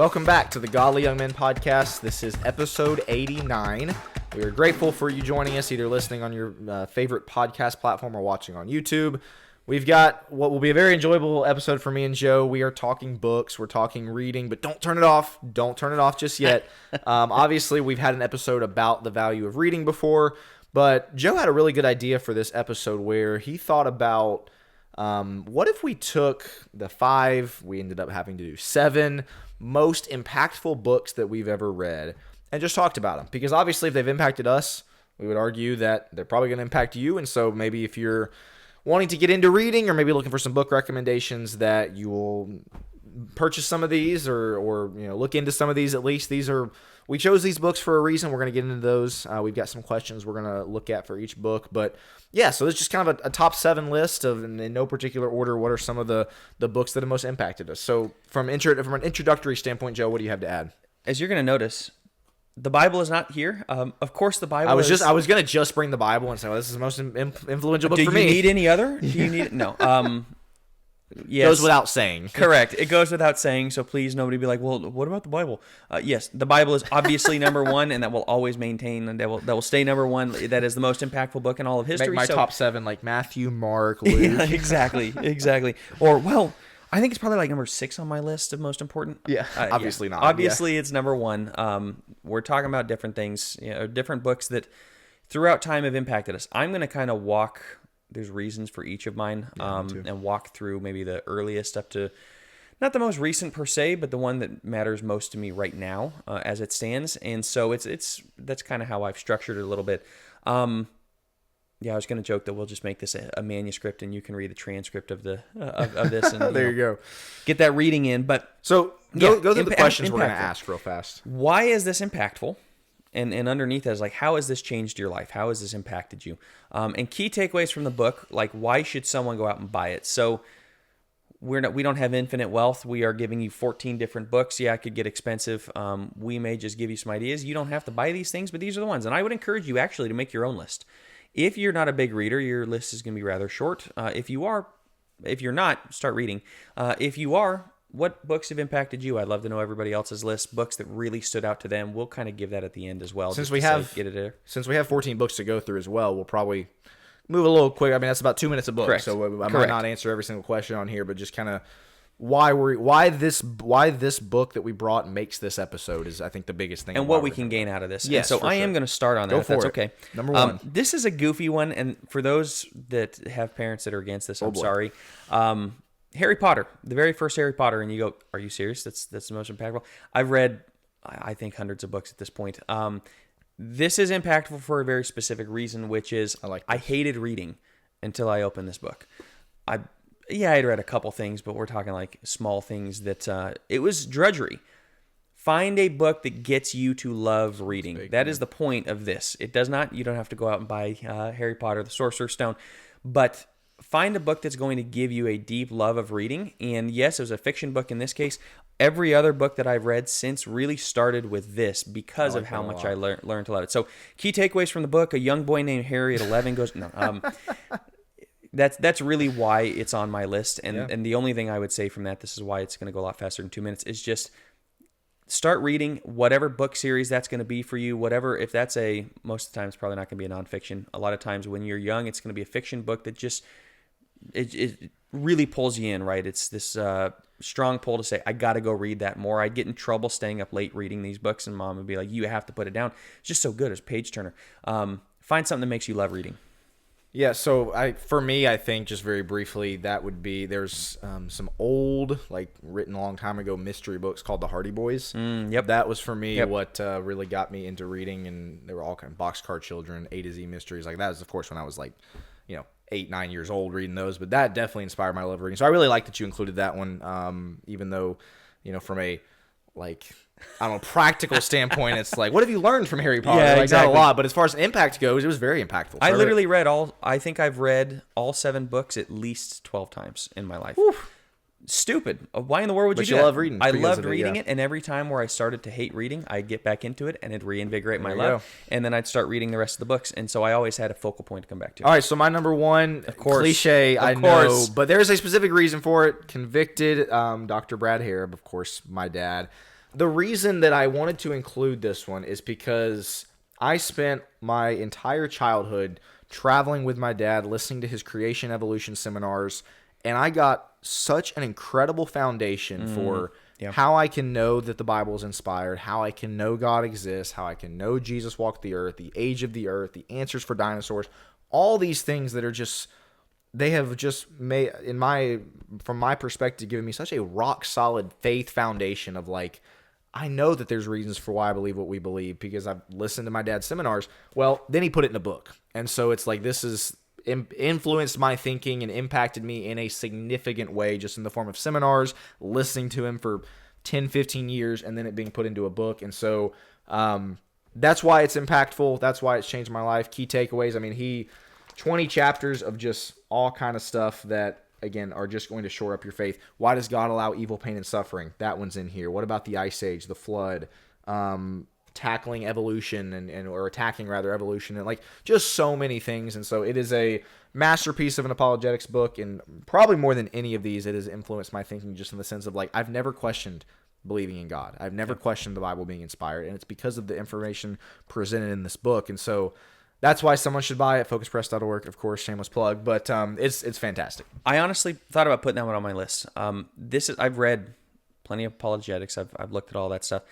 Welcome back to the Godly Young Men podcast. This is episode 89. We are grateful for you joining us, either listening on your favorite podcast platform or watching on YouTube. We've got what will be a very enjoyable episode for me and Joe. We are talking books, we're talking reading, but don't turn it off. Don't turn it off just yet. Obviously, we've had an episode about the value of reading before, but Joe had a really good idea for this episode where he thought about what if we took the 5, we ended up having to do 7 most impactful books that we've ever read and just talked about them. Because obviously if they've impacted us, we would argue that they're probably going to impact you. And so maybe if you're wanting to get into reading or maybe looking for some book recommendations, that you will purchase some of these or look into some of these at least. We chose these books for a reason. We're going to get into those. We've got some questions we're going to look at for each book. But yeah, so it's just kind of a top 7 list of, in no particular order, what are some of the books that have most impacted us. So from an introductory standpoint, Joe, what do you have to add? As you're going to notice, the Bible is not here. Of course, the Bible I was going to just bring the Bible and say, well, this is the most influential book for me. Do you need any other? Do you need No. Yes. Goes without saying. Correct. It goes without saying, so please nobody be like, well, what about the Bible? Yes, the Bible is obviously number 1, and that will always maintain, and that will stay number 1. That is the most impactful book in all of history. Make my top 7 like Matthew, Mark, Luke. Yeah, exactly. Or, well, I think it's probably like number 6 on my list of most important. Yeah, obviously not. Obviously, it's number 1. We're talking about different things, different books that throughout time have impacted us. I'm going to kind of walk... There's reasons for each of mine, and walk through maybe the earliest up to, not the most recent per se, but the one that matters most to me right now as it stands. And so that's kind of how I've structured it a little bit. I was going to joke that we'll just make this a manuscript, and you can read the transcript of the of this. And there you go, get that reading in. But so go through the questions we're going to ask real fast. Why is this impactful? And underneath that is like, how has this changed your life? How has this impacted you? And key takeaways from the book, like why should someone go out and buy it? So we don't have infinite wealth. We are giving you 14 different books. Yeah, it could get expensive. We may just give you some ideas. You don't have to buy these things, but these are the ones. And I would encourage you actually to make your own list. If you're not a big reader, your list is going to be rather short. If you're not, start reading. If you are, what books have impacted you? I'd love to know everybody else's list, books that really stood out to them. We'll kind of give that at the end as well. Since we have 14 books to go through as well, we'll probably move a little quick. I mean, that's about 2 minutes a book. Correct. So I might not answer every single question on here, but just kind of why this book that we brought makes this episode is, I think, the biggest thing. And what we can gain out of this. Yes, and so I am going to start on that, if that's okay. Number 1. This is a goofy one, and for those that have parents that are against this, I'm sorry. Harry Potter, the very first Harry Potter, and you go, are you serious? That's the most impactful? I've read, I think, hundreds of books at this point. This is impactful for a very specific reason, which is I hated reading until I opened this book. I'd read a couple things, but we're talking like small things that it was drudgery. Find a book that gets you to love reading. That is the point of this. You don't have to go out and buy Harry Potter, the Sorcerer's Stone, but find a book that's going to give you a deep love of reading. And yes, it was a fiction book in this case. Every other book that I've read since really started with this because of how much I learned to love it. So key takeaways from the book: a young boy named Harry at 11 goes... That's really why it's on my list. And the only thing I would say from that, this is why it's going to go a lot faster than 2 minutes, is just start reading whatever book series that's going to be for you. Whatever, if that's most of the time it's probably not going to be a nonfiction. A lot of times when you're young, it's going to be a fiction book that just... It really pulls you in, right? It's this strong pull to say, I got to go read that more. I'd get in trouble staying up late reading these books, and Mom would be like, you have to put it down. It's just so good. It's a page turner. Find something that makes you love reading. Yeah, so for me, I think just very briefly, that would be, there's some old, like written a long time ago, mystery books called The Hardy Boys. Yep. That was for me what really got me into reading, and they were all kind of Boxcar Children, A to Z mysteries. Like that was, of course, when I was like, 8-9 years old reading those, but that definitely inspired my love of reading. So I really like that you included that one, even though, from a practical standpoint, it's like, what have you learned from Harry Potter? Yeah, exactly. Not a lot, but as far as impact goes, it was very impactful. I literally I think I've read all 7 books at least 12 times in my life. Whew. Stupid. Why in the world would you do that? But you love reading. I loved reading it, and every time where I started to hate reading, I'd get back into it, and it'd reinvigorate my love, and then I'd start reading the rest of the books, and so I always had a focal point to come back to. All right, so my number 1, of course, cliche, I know, but there's a specific reason for it. Convicted, Dr. Brad Harrop, of course, my dad. the reason that I wanted to include this one is because I spent my entire childhood traveling with my dad, listening to his creation evolution seminars, and I got such an incredible foundation for how I can know that the Bible is inspired, how I can know God exists, how I can know Jesus walked the earth, the age of the earth, the answers for dinosaurs, all these things that are just, they have just made, from my perspective, given me such a rock solid faith foundation of like, I know that there's reasons for why I believe what we believe because I've listened to my dad's seminars. Well, then he put it in a book. And so it's like, this has influenced my thinking and impacted me in a significant way, just in the form of seminars, listening to him for 10, 15 years, and then it being put into a book. And so that's why it's impactful. That's why it's changed my life. Key takeaways. I mean, 20 chapters of just all kind of stuff that, again, are just going to shore up your faith. Why does God allow evil, pain, and suffering? That one's in here. What about the Ice Age, the flood, tackling evolution or attacking rather evolution, and like just so many things. And so it is a masterpiece of an apologetics book, and probably more than any of these, it has influenced my thinking just in the sense of like, I've never questioned believing in God. I've never questioned the Bible being inspired, and it's because of the information presented in this book. And so that's why someone should buy it. FocusPress.org, of course, shameless plug, but it's fantastic. I honestly thought about putting that one on my list. I've read plenty of apologetics. I've looked at all that stuff.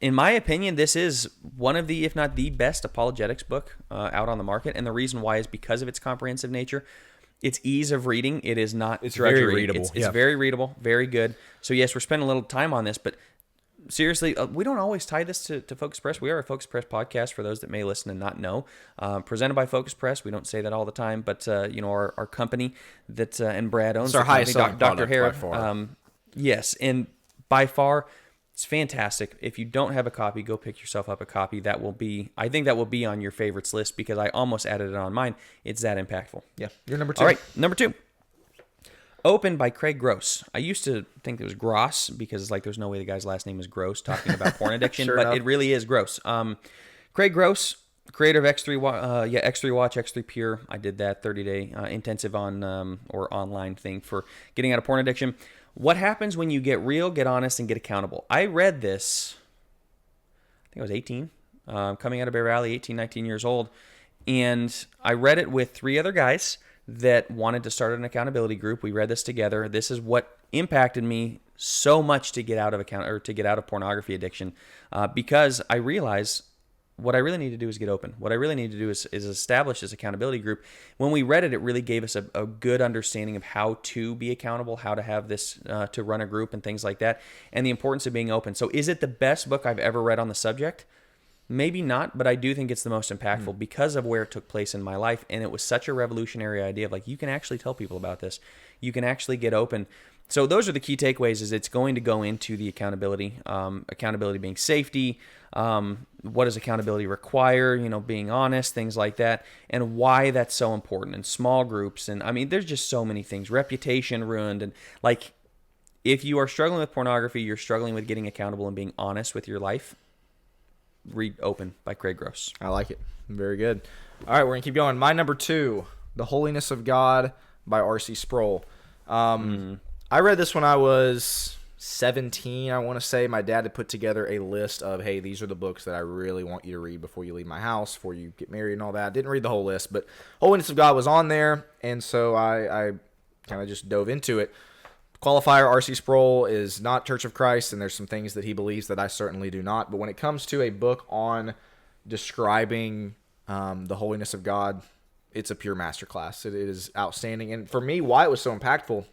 In my opinion, this is one of the, if not the best apologetics book out on the market, and the reason why is because of its comprehensive nature. Its ease of reading. It is not. It's very readable. It's very readable, very good. So yes, we're spending a little time on this, but seriously, we don't always tie this to Focus Press. We are a Focus Press podcast for those that may listen and not know. Presented by Focus Press. We don't say that all the time, but our company that and Brad owns. It's our highest selling Dr. product Harrod. by far. Yes, and by far, it's fantastic. If you don't have a copy, go pick yourself up a copy. I think that will be on your favorites list because I almost added it on mine. It's that impactful. Yeah, you're number 2. All right, number 2. Open by Craig Gross. I used to think it was Gross because like there's no way the guy's last name is Gross talking about porn addiction, Sure but enough. it really is Gross. Craig Gross, creator of X3 Watch, X3 Pure. I did that 30-day intensive on or online thing for getting out of porn addiction. What happens when you get real, get honest, and get accountable? I read this, I think I was 18, coming out of Bear Valley, 18, 19 years old, and I read it with 3 other guys that wanted to start an accountability group. We read this together. This is what impacted me so much to get out of pornography addiction, because I realized what I really need to do is get open. What I really need to do is establish this accountability group. When we read it, it really gave us a good understanding of how to be accountable, how to have this, to run a group and things like that, and the importance of being open. So is it the best book I've ever read on the subject? Maybe not, but I do think it's the most impactful because of where it took place in my life. And it was such a revolutionary idea of like, you can actually tell people about this. You can actually get open. So those are the key takeaways. Is it's going to go into the accountability, accountability being safety. What does accountability require? Being honest, things like that, and why that's so important in small groups. And I mean, there's just so many things. Reputation ruined, and like, if you are struggling with pornography, you're struggling with getting accountable and being honest with your life. Read Open by Craig Gross. I like it. Very good. All right, we're going to keep going. My number 2, The Holiness of God by R.C. Sproul. I read this when I was 17, I want to say. My dad had put together a list of, hey, these are the books that I really want you to read before you leave my house, before you get married and all that. I didn't read the whole list, but Holiness of God was on there, and so I kind of just dove into it. Qualifier, R.C. Sproul is not Church of Christ, and there's some things that he believes that I certainly do not. But when it comes to a book on describing the holiness of God, it's a pure masterclass. It is outstanding. And for me, why it was so impactful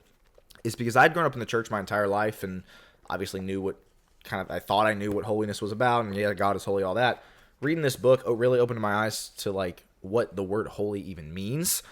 is because I'd grown up in the church my entire life and obviously knew I thought I knew what holiness was about, and yeah, God is holy, all that. Reading this book really opened my eyes to like what the word holy even means,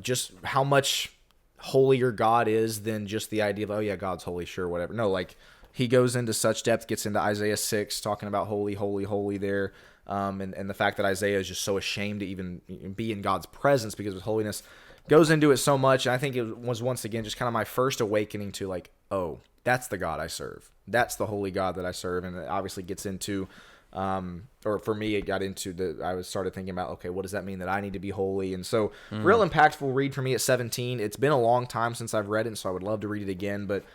just how much holier God is than just the idea of, oh yeah, God's holy, sure, whatever. No, like he goes into such depth, gets into Isaiah 6, talking about holy, holy, holy there, and the fact that Isaiah is just so ashamed to even be in God's presence because of his holiness, goes into it so much. And I think it was once again just kind of my first awakening to like, oh, that's the God I serve. That's the holy God that I serve. And it obviously gets into, or for me, it got into I started thinking about, okay, what does that mean that I need to be holy? And so real impactful read for me at 17. It's been a long time since I've read it, so I would love to read it again. But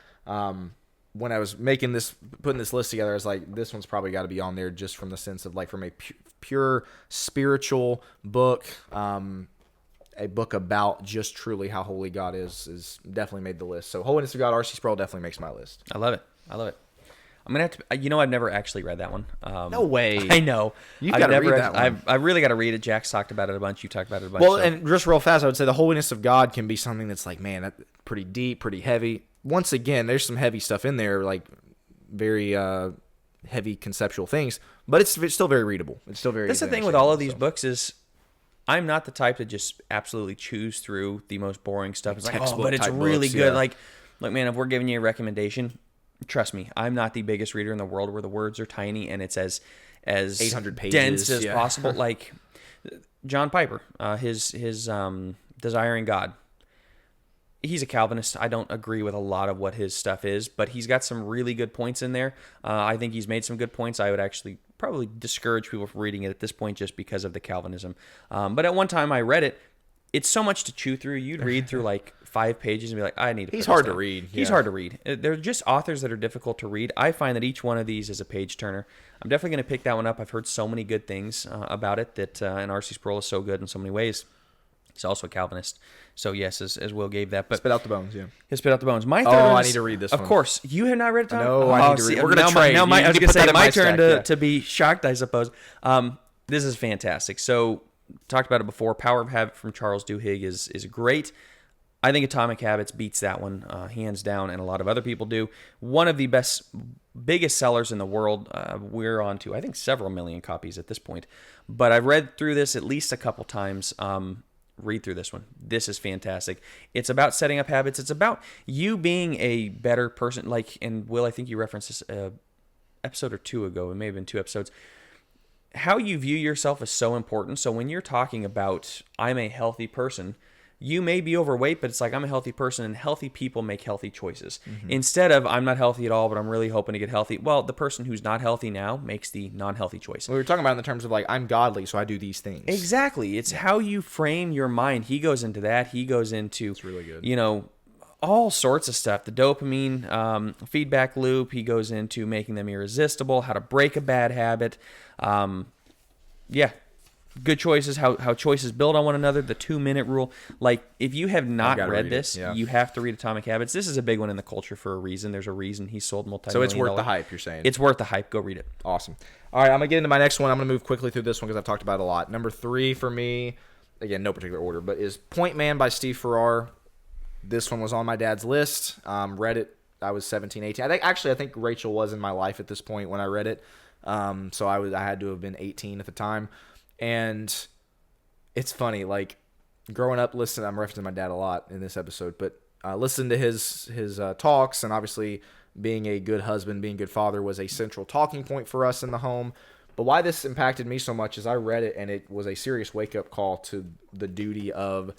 when I was putting this list together, I was like, this one's probably got to be on there just from the sense of like from a pure spiritual book, a book about just truly how holy God is definitely made the list. So Holiness of God, R.C. Sproul definitely makes my list. I love it. I'm gonna have to. I've never actually read that one. No way. I know. You've got to read that one. I really got to read it. Jack's talked about it a bunch. You talked about it a bunch. Well, and just real fast, I would say the Holiness of God can be something that's like, man, that's pretty deep, pretty heavy. Once again, there's some heavy stuff in there, like very heavy conceptual things, but it's still very readable. It's still very. That's the thing with all of these books is, I'm not the type to just absolutely choose through the most boring stuff. It's like, but it's really good. Yeah. Like, man, if we're giving you a recommendation, trust me, I'm not the biggest reader in the world where the words are tiny and it's as 800 pages, dense as possible. Like John Piper, his Desiring God. He's a Calvinist. I don't agree with a lot of what his stuff is, but he's got some really good points in there. I think he's made some good points. I would actually probably discourage people from reading it at this point just because of the Calvinism. But at one time I read it. It's so much to chew through. You'd read through like 5 pages and be like, I need to. He's hard to read. He's hard to read. They're just authors that are difficult to read. I find that each one of these is a page turner. I'm definitely going to pick that one up. I've heard so many good things about it that, and R.C. Sproul is so good in so many ways. He's also a Calvinist. So yes, as Will gave that. But Spit Out the Bones, yeah. He Spit Out the Bones. My third I need to read this one. Of course. You have not read it, Tom? No, I need to read it. We're going to trade. Now I was going to say, my turn to be shocked, I suppose. This is fantastic. So, talked about it before. Power of Habit from Charles Duhigg is great. I think Atomic Habits beats that one hands down, and a lot of other people do. One of the biggest sellers in the world. We're on to, I think, several million copies at this point. But I've read through this at least a couple times. Read through this one. This is fantastic. It's about setting up habits. It's about you being a better person. Like, and Will, I think you referenced this episode or 2 ago. It may have been 2 episodes. How you view yourself is so important. So when you're talking about, I'm a healthy person, you may be overweight, but it's like, I'm a healthy person, and healthy people make healthy choices. Mm-hmm. Instead of, I'm not healthy at all, but I'm really hoping to get healthy. Well, the person who's not healthy now makes the non-healthy choice. We were talking about it in the terms of like, I'm godly, so I do these things. Exactly. It's how you frame your mind. He goes into that. He goes into, it's really good. All sorts of stuff. The dopamine feedback loop. He goes into making them irresistible, how to break a bad habit. Good choices, how choices build on one another, the 2-minute rule. Like, if you have not read this, you have to read Atomic Habits. This is a big one in the culture for a reason. There's a reason he sold multi-million. So it's worth the hype, you're saying? It's worth the hype. Go read it. Awesome. All right, I'm going to get into my next one. I'm going to move quickly through this one because I've talked about it a lot. Number 3 for me, again, no particular order, but is Point Man by Steve Farrar. This one was on my dad's list. Read it. I was 17, 18. I think Rachel was in my life at this point when I read it. So I had to have been 18 at the time. And it's funny, like, growing up, I'm referencing my dad a lot in this episode, but listening to his talks, and obviously being a good husband, being a good father was a central talking point for us in the home. But why this impacted me so much is I read it, and it was a serious wake-up call to the duty of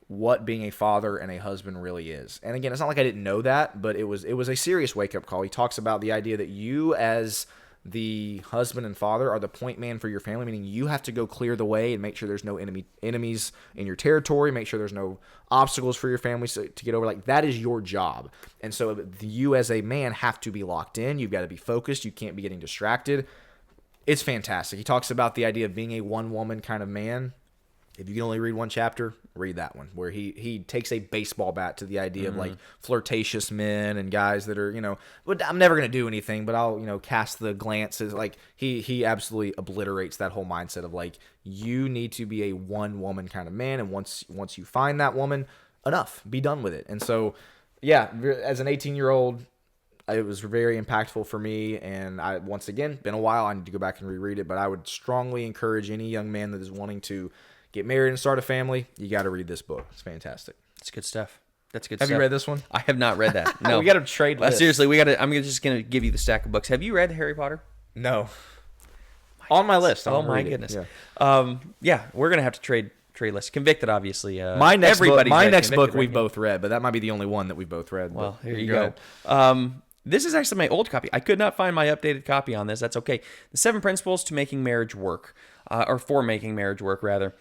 what being a father and a husband really is. And again, it's not like I didn't know that, but it was a serious wake-up call. He talks about the idea that you as the husband and father are the point man for your family, meaning you have to go clear the way and make sure there's no enemies in your territory, make sure there's no obstacles for your family to get over. Like, that is your job. And so you as a man have to be locked in. You've got to be focused. You can't be getting distracted. It's fantastic. He talks about the idea of being a one-woman kind of man. If you can only read one chapter, read that one, where he takes a baseball bat to the idea of like flirtatious men and guys that are, but I'm never going to do anything, but I'll, cast the glances. Like, he absolutely obliterates that whole mindset of like, you need to be a one woman kind of man. And once you find that woman, enough, be done with it. And so, yeah, as an 18-year-old, it was very impactful for me. And once again, been a while. I need to go back and reread it, but I would strongly encourage any young man that is wanting to get married and start a family, you got to read this book. It's fantastic. It's good stuff. That's good stuff. Have you read this one? I have not read that. No. We got to trade lists. Seriously, I'm just going to give you the stack of books. Have you read Harry Potter? No. On my list. Oh, my goodness. Yeah. We're going to have to trade lists. Convicted, obviously. My next book we've both read, but that might be the only one that we've both read. Well, here you go. This is actually my old copy. I could not find my updated copy on this. That's okay. The 7 Principles to Making Marriage Work, or for Making Marriage Work, rather.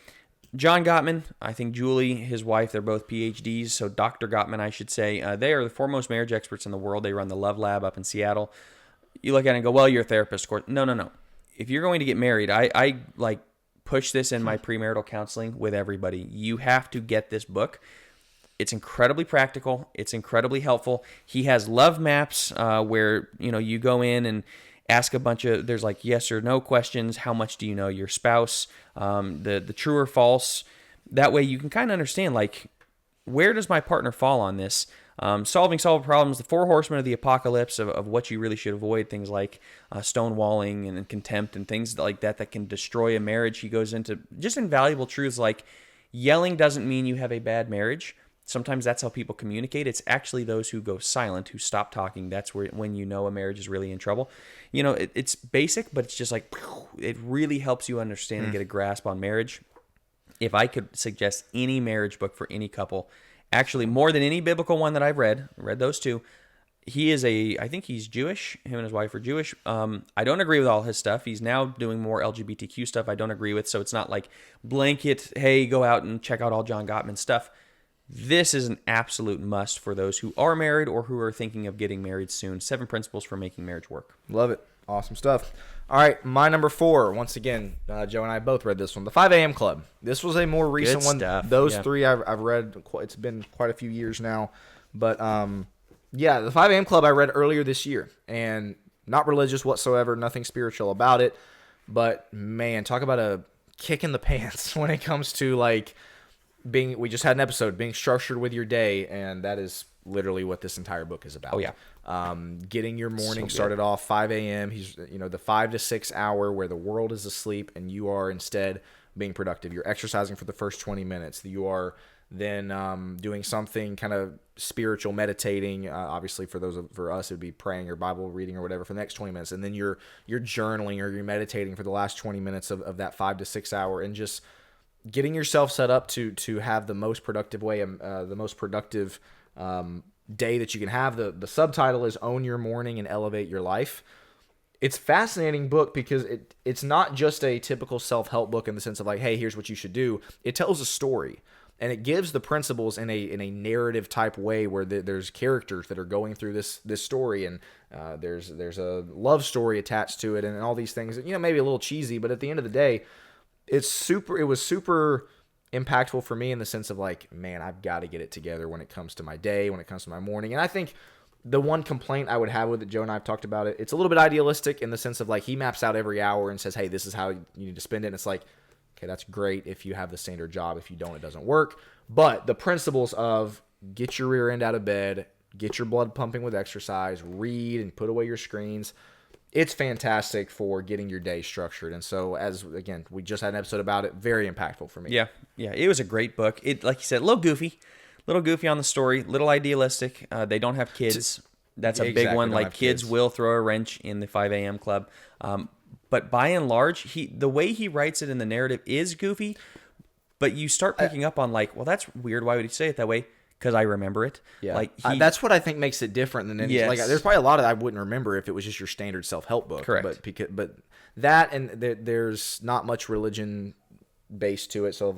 John Gottman, I think Julie, his wife, they're both PhDs. So Dr. Gottman, I should say, they are the foremost marriage experts in the world. They run the Love Lab up in Seattle. You look at it and go, well, you're a therapist, of course. No. If you're going to get married, I like push this in my premarital counseling with everybody. You have to get this book. It's incredibly practical. It's incredibly helpful. He has love maps where, you go in and ask a bunch of, there's like yes or no questions. How much do you know your spouse? The true or false. That way you can kind of understand, like, where does my partner fall on this? Solving problems, the 4 horsemen of the apocalypse of what you really should avoid, things like stonewalling and contempt and things like that can destroy a marriage. He goes into just invaluable truths like yelling doesn't mean you have a bad marriage. Sometimes that's how people communicate. It's actually those who go silent, who stop talking. That's when you know a marriage is really in trouble. It's basic, but it's just like, it really helps you understand and get a grasp on marriage. If I could suggest any marriage book for any couple, actually more than any biblical one that I've read those 2. I think he's Jewish. Him and his wife are Jewish. I don't agree with all his stuff. He's now doing more LGBTQ stuff I don't agree with. So it's not like blanket, hey, go out and check out all John Gottman stuff. This is an absolute must for those who are married or who are thinking of getting married soon. 7 Principles for Making Marriage Work. Love it. Awesome stuff. All right, my number 4. Once again, Joe and I both read this one. The 5 a.m. Club. This was a more recent one. Those 3 I've read. It's been quite a few years now. But, the 5 a.m. Club I read earlier this year. And not religious whatsoever. Nothing spiritual about it. But, man, talk about a kick in the pants when it comes to, like, we just had an episode, being structured with your day, and that is literally what this entire book is about. Oh, yeah. Getting your morning started off 5 a.m. He's, the 5 to 6 hour where the world is asleep and you are instead being productive. You're exercising for the first 20 minutes. You are then doing something kind of spiritual, meditating. Obviously, for us, it would be praying or Bible reading or whatever for the next 20 minutes. And then you're journaling or you're meditating for the last 20 minutes of that 5 to 6 hour, and just getting yourself set up to have the most productive way, the most productive day that you can have. The subtitle is Own Your Morning and Elevate Your Life. It's a fascinating book because it's not just a typical self-help book in the sense of like, hey, here's what you should do. It tells a story, and it gives the principles in a narrative type way where there's characters that are going through this story, and there's a love story attached to it, and all these things. Maybe a little cheesy, but at the end of the day, it was super impactful for me in the sense of like, man, I've got to get it together when it comes to my day, when it comes to my morning. And I think the one complaint I would have with it, Joe and I have talked about it, it's a little bit idealistic in the sense of like, he maps out every hour and says, hey, this is how you need to spend it. And it's like, okay, that's great if you have the standard job. If you don't, it doesn't work. But the principles of get your rear end out of bed, get your blood pumping with exercise, read and put away your screens, it's fantastic for getting your day structured. And so, again, we just had an episode about it. Very impactful for me. Yeah. It was a great book. It, like you said, a little goofy on the story, little idealistic. They don't have kids. That's a big one. Like, kids will throw a wrench in the 5 a.m. Club. But by and large, the way he writes it in the narrative is goofy. But you start picking up on like, well, that's weird. Why would he say it that way? Because I remember it. Yeah, like that's what I think makes it different than any. Yes. Like, there's probably a lot of that I wouldn't remember if it was just your standard self-help book. Correct. But that, and there's not much religion based to it. So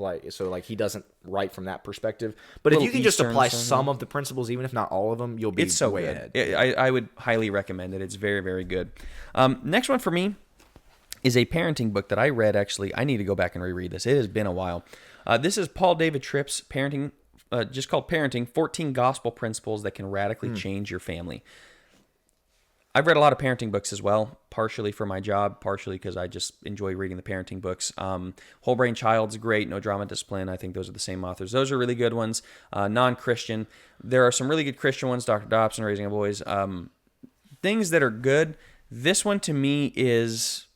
he doesn't write from that perspective. But if you can just apply some of the principles, even if not all of them, you'll be way ahead. I would highly recommend it. It's very, very good. Next one for me is a parenting book that I read. Actually, I need to go back and reread this. It has been a while. This is Paul David Tripp's parenting. Just called Parenting, 14 Gospel Principles That Can Radically Change Your Family. I've read a lot of parenting books as well, partially for my job, partially because I just enjoy reading the parenting books. Whole Brain Child's great, No Drama Discipline. I think those are the same authors. Those are really good ones. Non-Christian. There are some really good Christian ones, Dr. Dobson, Raising Up Boys. Things that are good. This one to me is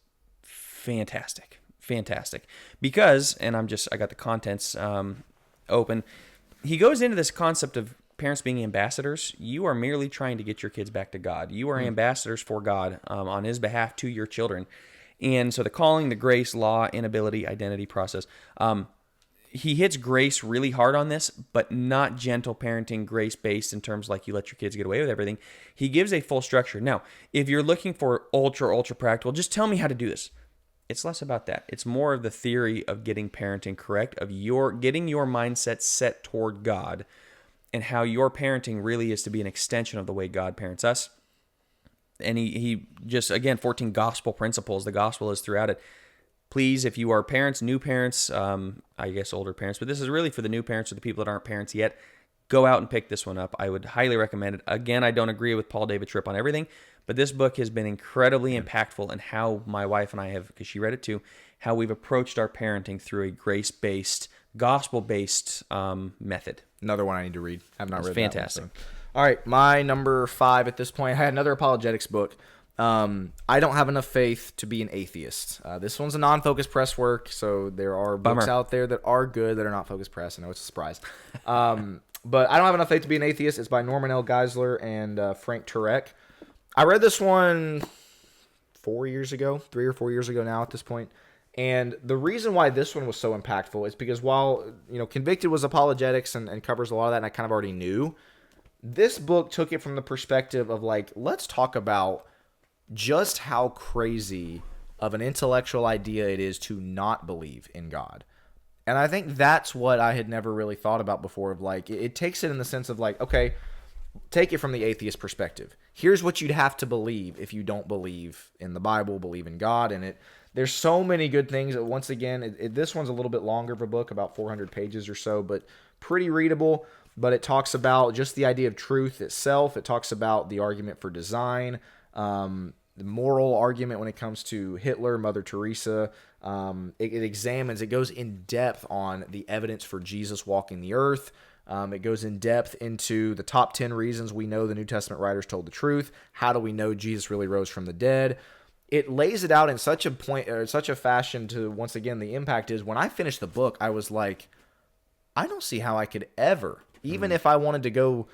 fantastic. Fantastic. Because, and I got the contents open. He goes into this concept of parents being ambassadors. You are merely trying to get your kids back to God. You are ambassadors for God on his behalf to your children. And so the calling, the grace, law, inability, identity process. He hits grace really hard on this, but not gentle parenting, grace-based in terms like you let your kids get away with everything. He gives a full structure. Now, if you're looking for ultra practical, just tell me how to do this. It's less about that. It's more of the theory of getting parenting correct, of getting your mindset set toward God, and how your parenting really is to be an extension of the way God parents us. And he just, again, 14 gospel principles. The gospel is throughout it. Please, if you are parents, new parents, I guess older parents, but this is really for the new parents or the people that aren't parents yet, go out and pick this one up. I would highly recommend it. Again, I don't agree with Paul David Tripp on everything, but this book has been incredibly impactful in how my wife and I have, because she read it too, how we've approached our parenting through a grace-based, gospel-based method. Another one I need to read. I have not read fantastic. That one, so. All right, my number 5 at this point. I had another apologetics book. I don't have enough faith to be an atheist. This one's a non-focus press work, so there are books out there that are good that are not focus press. I know it's a surprise. But I don't have enough faith to be an atheist. It's by Norman L. Geisler and Frank Turek. I read this one 3 or 4 years ago now at this point. And the reason why this one was so impactful is because while, Convicted was apologetics and covers a lot of that, and I kind of already knew, this book took it from the perspective of let's talk about just how crazy of an intellectual idea it is to not believe in God. And I think that's what I had never really thought about before of it takes it in the sense of okay, take it from the atheist perspective. Here's what you'd have to believe if you don't believe in the Bible, believe in God. And there's so many good things. Once again, this one's a little bit longer of a book, about 400 pages or so, but pretty readable. But it talks about just the idea of truth itself. It talks about the argument for design, the moral argument when it comes to Hitler, Mother Teresa. It goes in depth on the evidence for Jesus walking the earth. It goes in depth into the top 10 reasons we know the New Testament writers told the truth. How do we know Jesus really rose from the dead? It lays it out in such a fashion to, once again, the impact is when I finished the book, I was like, I don't see how I could ever, even if I wanted to go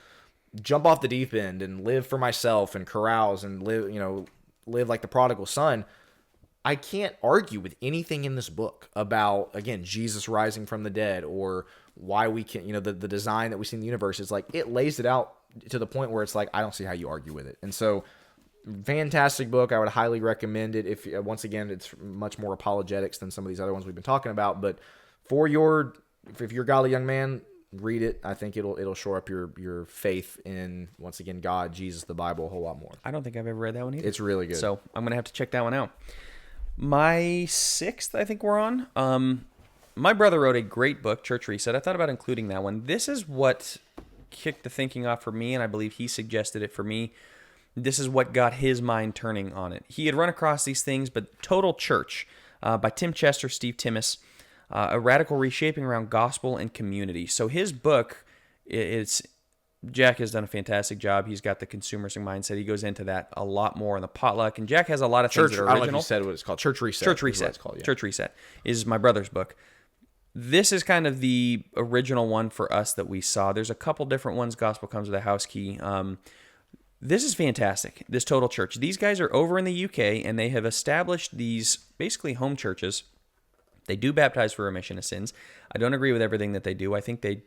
jump off the deep end and live for myself and carouse and live like the prodigal son, I can't argue with anything in this book about, again, Jesus rising from the dead or why we can, the design that we see in the universe. Is it lays it out to the point where it's I don't see how you argue with it. And so, fantastic book. I would highly recommend it. If once again, it's much more apologetics than some of these other ones we've been talking about. But if you're a godly young man, read it. I think it'll shore up your faith in, once again, God, Jesus, the Bible a whole lot more. I don't think I've ever read that one either. It's really good. So I'm gonna have to check that one out. My 6th, I think we're on. My brother wrote a great book, Church Reset. I thought about including that one. This is what kicked the thinking off for me, and I believe he suggested it for me. This is what got his mind turning on it. He had run across these things, but Total Church by Tim Chester, Steve Timmis, a radical reshaping around gospel and community. So his book, Jack has done a fantastic job. He's got the consumeristic mindset. He goes into that a lot more in the potluck. And Jack has a lot of things that are original. I don't know if you said what it's called. Church Reset. Church Reset. It's called, yeah. Church Reset is my brother's book. This is kind of the original one for us that we saw. There's a couple different ones. Gospel Comes with a House Key. This is fantastic, this Total Church. These guys are over in the UK, and they have established these basically home churches. They do baptize for remission of sins. I don't agree with everything that they do. I think they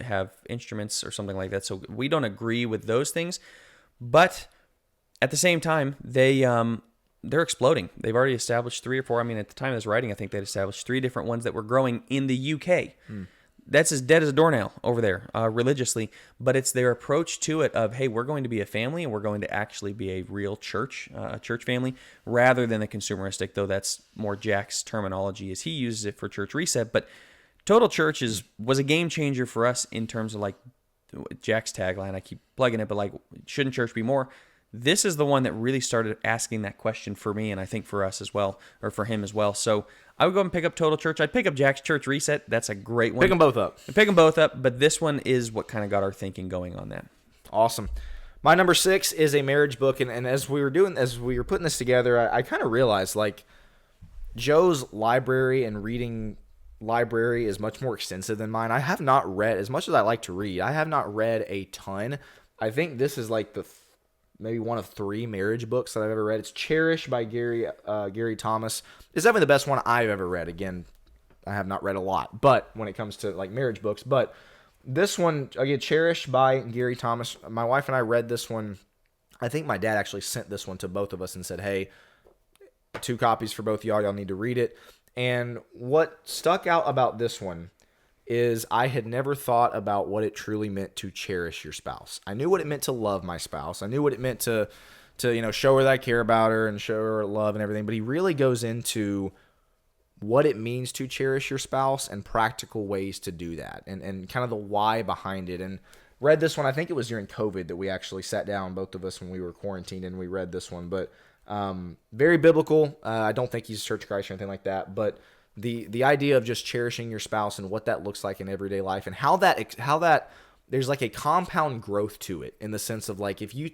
have instruments or something like that, so we don't agree with those things. But at the same time, they're exploding. They've already established 3 or 4. I mean, at the time of this writing, I think they'd established 3 different ones that were growing in the UK. That's as dead as a doornail over there religiously, but it's their approach to it of, hey, we're going to be a family and we're going to actually be a real church, a church family, rather than the consumeristic, though that's more Jack's terminology as he uses it for Church Reset. But Total Church was a game changer for us in terms of Jack's tagline. I keep plugging it, but shouldn't church be more? This is the one that really started asking that question for me, and I think for us as well, or for him as well. So I would go and pick up Total Church. I'd pick up Jack's Church Reset. That's a great one. Pick them both up. Pick them both up, but this one is what kind of got our thinking going on that. Awesome. My number 6 is a marriage book, and as we were putting this together, I kind of realized Joe's library and reading library is much more extensive than mine. I have not read, as much as I like to read, I have not read a ton. I think this is maybe one of 3 marriage books that I've ever read. It's Cherish by Gary Thomas. It's definitely the best one I've ever read. Again, I have not read a lot, but when it comes to marriage books, but this one, again, Cherish by Gary Thomas. My wife and I read this one. I think my dad actually sent this one to both of us and said, hey, 2 copies for both y'all. Y'all need to read it. And what stuck out about this one is I had never thought about what it truly meant to cherish your spouse. I knew what it meant to love my spouse. I knew what it meant to show her that I care about her and show her love and everything. But he really goes into what it means to cherish your spouse and practical ways to do that, and kind of the why behind it. And read this one, I think it was during COVID that we actually sat down, both of us, when we were quarantined, and we read this one. But very biblical. I don't think he's a Church of Christ or anything like that, but the idea of just cherishing your spouse and what that looks like in everyday life, and how that there's like a compound growth to it, in the sense of like, if you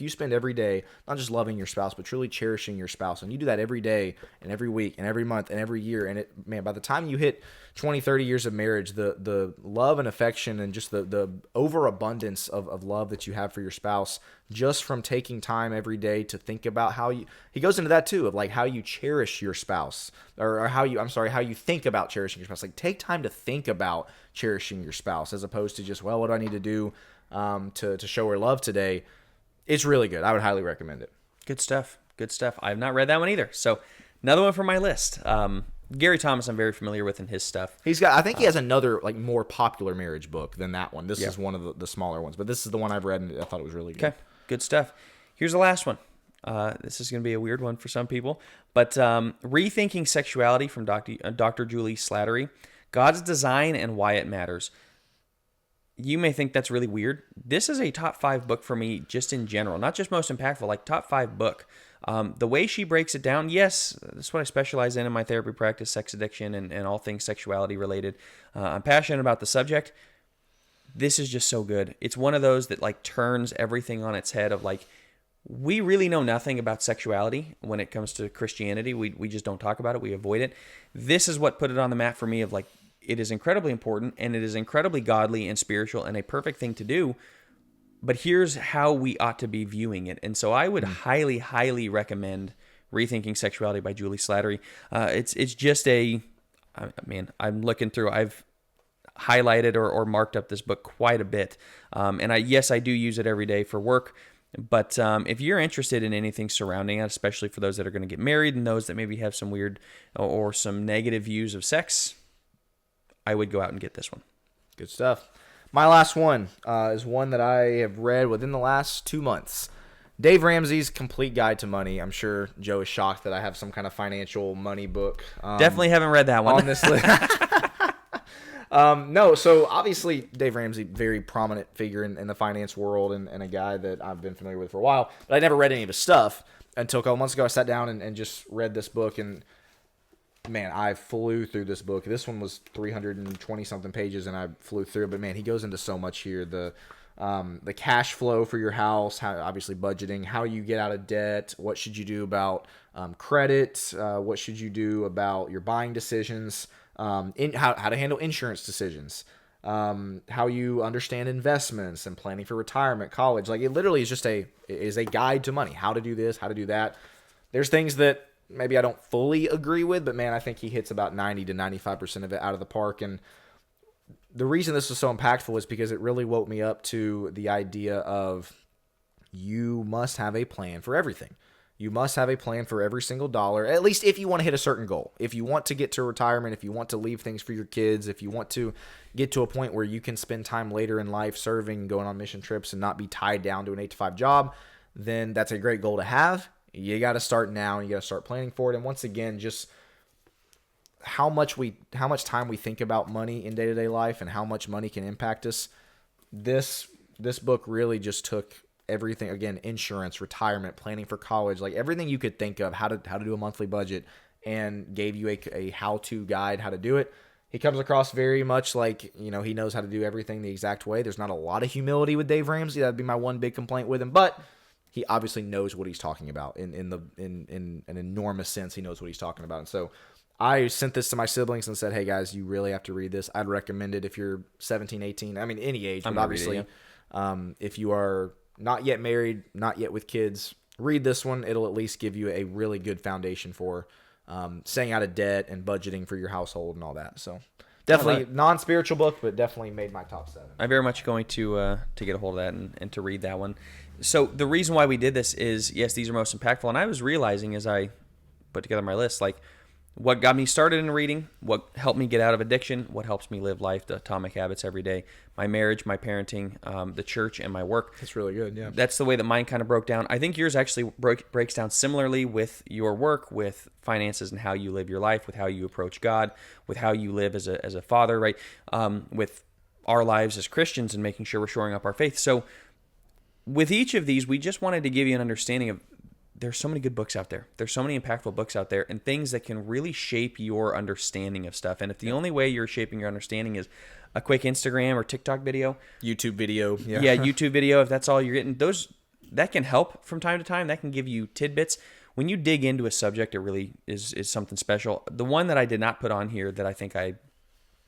spend every day not just loving your spouse but truly cherishing your spouse, and you do that every day and every week and every month and every year, and by the time you hit 20, 30 years of marriage, the love and affection and just the overabundance of love that you have for your spouse, just from taking time every day to think about he goes into that too, of like how you cherish your spouse, or how you think about cherishing your spouse. Like, take time to think about cherishing your spouse, as opposed to just, well, what do I need to do to show her love today? It's really good. I would highly recommend it. Good stuff. I have not read that one either. So another one for my list. Gary Thomas, I'm very familiar with in his stuff. I think he has another like more popular marriage book than that one. This is one of the smaller ones, but this is the one I've read, and I thought it was really good. Okay, good stuff. Here's the last one. This is going to be a weird one for some people, but Rethinking Sexuality from Dr. Julie Slattery, God's Design and Why It Matters. You may think that's really weird. This is a top 5 book for me, just in general, not just most impactful, like top 5 book. The way she breaks it down, yes, that's what I specialize in my therapy practice, sex addiction and all things sexuality related. I'm passionate about the subject. This is just so good. It's one of those that like turns everything on its head, of like, we really know nothing about sexuality when it comes to Christianity. We just don't talk about it. We avoid it. This is what put it on the map for me, of like, it is incredibly important, and it is incredibly godly and spiritual and a perfect thing to do. But here's how we ought to be viewing it. And so I would highly, highly recommend Rethinking Sexuality by Julie Slattery. It's just I'm looking through, I've highlighted or marked up this book quite a bit. And I do use it every day for work. But if you're interested in anything surrounding it, especially for those that are going to get married and those that maybe have some weird or some negative views of sex, I would go out and get this one. Good stuff. My last one is one that I have read within the last 2 months. Dave Ramsey's Complete Guide to Money. I'm sure Joe is shocked that I have some kind of financial money book. Definitely haven't read that one. On this list. No, so obviously Dave Ramsey, very prominent figure in the finance world, and a guy that I've been familiar with for a while, but I never read any of his stuff until a couple months ago. I sat down and just read this book, and man, I flew through this book. This one was 320-something pages, and I flew through it. But man, he goes into so much here. The cash flow for your house, how obviously budgeting, how you get out of debt, what should you do about credit, what should you do about your buying decisions, how to handle insurance decisions, how you understand investments and planning for retirement, college. Like, it literally is just a guide to money. How to do this, how to do that. There's things that maybe I don't fully agree with, but man, I think he hits about 90 to 95% of it out of the park. And the reason this was so impactful is because it really woke me up to the idea of, you must have a plan for everything. You must have a plan for every single dollar, at least if you want to hit a certain goal. If you want to get to retirement, if you want to leave things for your kids, if you want to get to a point where you can spend time later in life serving, going on mission trips, and not be tied down to an 8-to-5 job, then that's a great goal to have. You got to start now, and you got to start planning for it. And once again, just how much time we think about money in day-to-day life and how much money can impact us. This book really just took everything, again, insurance, retirement, planning for college, like everything you could think of, how to do a monthly budget, and gave you a how-to guide how to do it. He comes across very much like, he knows how to do everything the exact way. There's not a lot of humility with Dave Ramsey. That'd be my one big complaint with him, but he obviously knows what he's talking about in an enormous sense. He knows what he's talking about. And so I sent this to my siblings and said, hey guys, you really have to read this. I'd recommend it if you're 17, 18, I mean, any age, but obviously, if you are not yet married, not yet with kids, read this one. It'll at least give you a really good foundation for staying out of debt and budgeting for your household and all that. So definitely non-spiritual book, but definitely made my top 7. I'm very much going to get a hold of that and to read that one. So the reason why we did this is, yes, these are most impactful. And I was realizing as I put together my list, like what got me started in reading, what helped me get out of addiction, what helps me live life, the Atomic Habits every day, my marriage, my parenting, the church, and my work. That's really good, yeah. That's the way that mine kind of broke down. I think yours actually breaks down similarly with your work, with finances and how you live your life, with how you approach God, with how you live as a father, right? With our lives as Christians and making sure we're shoring up our faith. So with each of these, we just wanted to give you an understanding of there's so many good books out there. There's so many impactful books out there and things that can really shape your understanding of stuff. And if the only way you're shaping your understanding is a quick Instagram or TikTok video, YouTube video, YouTube video, if that's all you're getting, that can help from time to time. That can give you tidbits. When you dig into a subject, it really is something special. The one that I did not put on here that I think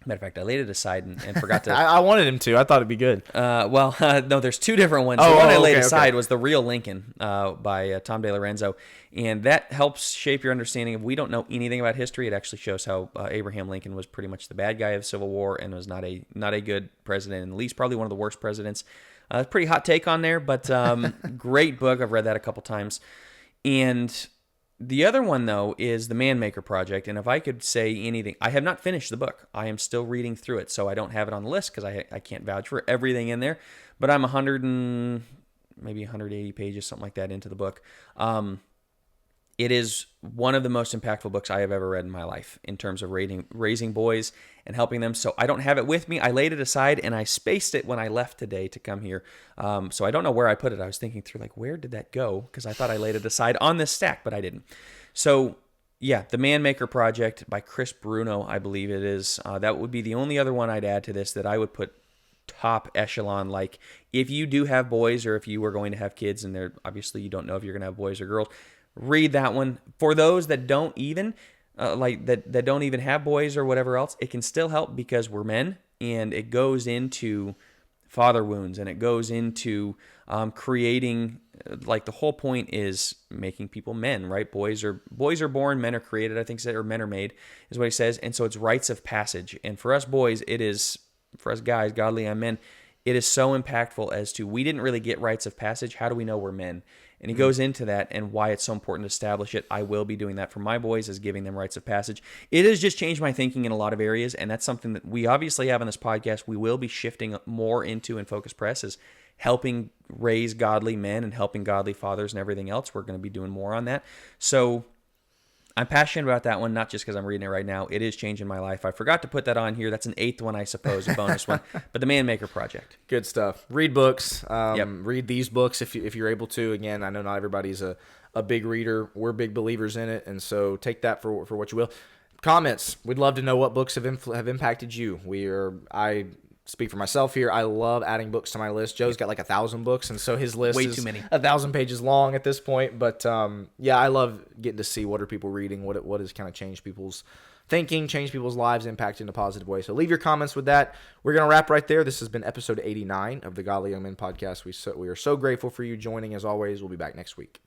matter of fact, I laid it aside and forgot to. I wanted him to. I thought it'd be good. No, there's two different ones. The one I laid aside was The Real Lincoln by Tom DeLorenzo. And that helps shape your understanding of, we don't know anything about history. It actually shows how Abraham Lincoln was pretty much the bad guy of the Civil War and was not a good president, and at least probably one of the worst presidents. Pretty hot take on there, but great book. I've read that a couple times. And the other one, though, is The Man Maker Project, and if I could say anything, I have not finished the book. I am still reading through it, so I don't have it on the list because I can't vouch for everything in there, but I'm 180 pages, something like that, into the book. It is one of the most impactful books I have ever read in my life in terms of raising boys and helping them. So I don't have it with me. I laid it aside and I spaced it when I left today to come here. So I don't know where I put it. I was thinking through, like, where did that go? Because I thought I laid it aside on this stack, but I didn't. So yeah, The Man Maker Project by Chris Bruno, I believe it is. That would be the only other one I'd add to this that I would put top echelon. Like, if you do have boys, or if you are going to have kids, and they're obviously you don't know if you're going to have boys or girls, read that one. For those that don't even that don't even have boys or whatever else, it can still help because we're men, and it goes into father wounds, and it goes into creating, like, the whole point is making people men, right? Boys are born, men are created, I think, or men are made, is what he says. And so it's rites of passage. And for us boys, it is, for us guys, godly young men, it is so impactful as to, we didn't really get rites of passage. How do we know we're men? And he goes into that and why it's so important to establish it. I will be doing that for my boys, is giving them rites of passage. It has just changed my thinking in a lot of areas, and that's something that we obviously have on this podcast. We will be shifting more into in Focus Press, is helping raise godly men and helping godly fathers and everything else. We're going to be doing more on that. So I'm passionate about that one, not just because I'm reading it right now. It is changing my life. I forgot to put that on here. That's an 8th one, I suppose, a bonus one. But The Man Maker Project. Good stuff. Read books. Read these books if you're able to. Again, I know not everybody's a big reader. We're big believers in it, and so take that for what you will. Comments. We'd love to know what books have impacted you. I speak for myself here. I love adding books to my list. Joe's got like 1,000 books, and so his list is too many. 1,000 pages long at this point. But I love getting to see what are people reading, what has kind of changed people's thinking, changed people's lives, impacted in a positive way. So leave your comments with that. We're going to wrap right there. This has been episode 89 of the Godly Young Men podcast. We are so grateful for you joining. As always, we'll be back next week.